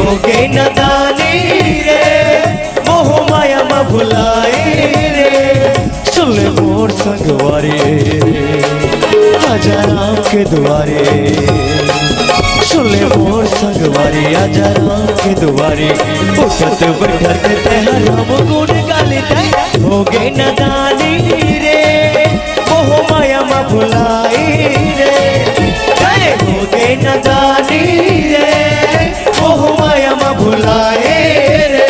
होगे नदानी रे मोह माया में भुलाए रे सुन ले मोर संगवारी आजा राम के दुआरे सुन ले मोर संगवारी आजा राम के दुआरे उठत बैठत तेरा राम गुण गाली तै होगे नदानी रे मोह माया में भुलाए रे होगे नदानी रे मोह माया में भुलाए रे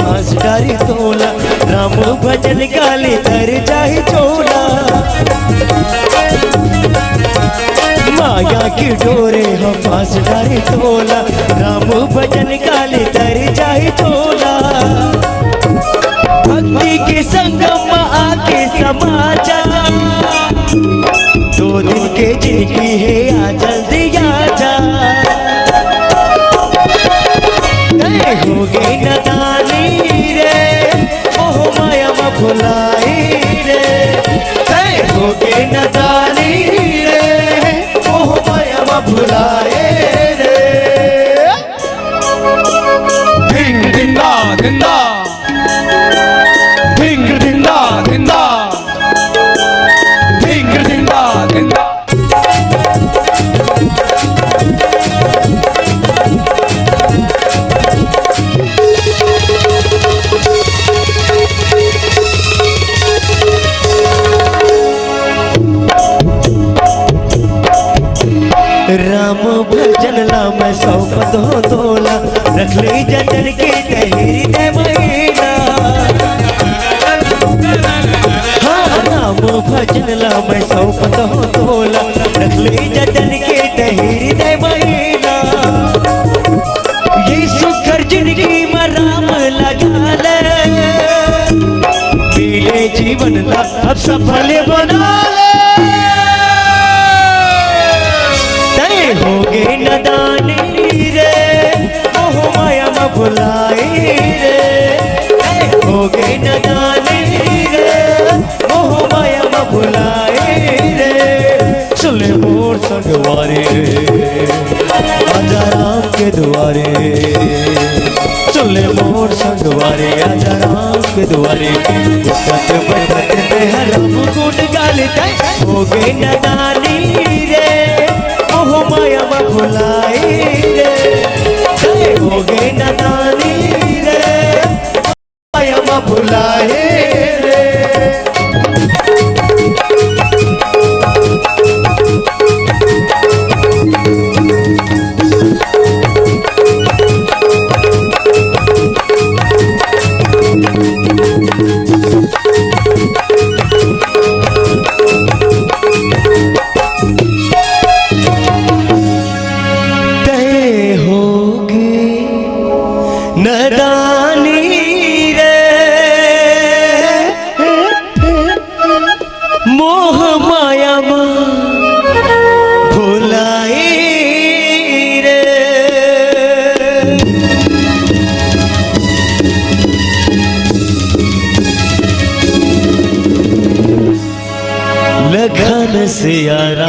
तोला राम भजन गाली तर जाहि चोला माया की डोरे हम फांस डारे तोला राम भजन गाली तर जाहि चोला भक्ति के संगम में आके समाजा 2 दिन के जिंदगी है आ जल्दी आजा होगे नदानी रे मोह माया में भुलाए रे होगे नदानी रे मोह माया में भुलाए रे धिंग धिंगा धिंगा धिंग धिंगा धिंगा धिंग धिंगा धिंगा राम भजन ला मैं 100 पदो तोला रख ले जजन के तहरी दे महीना हाँ राम भजन ला मैं 100 पदो तोला रख ले जजन के तहरी दे महीना ये सुखर जिंदगी में राम लगा ले पीले जीवन ला अब सफल बना ले होगे नदानी रे मोह माया में भुलाए रे होगे नदानी रे मोह माया में भुलाए रे सुन ले मोर संगवारी आजा राम के दुआरे सुन ले मोर संगवारी आजा राम के दुआरे उठत बैठत तेरा राम गुण गाली तै होगे नदानी रे मोह माया में भुलाए रे होगे नदानी रे माया में भुलाए रे नदानी रे मोह माया में भुलाए रे लगन से यारा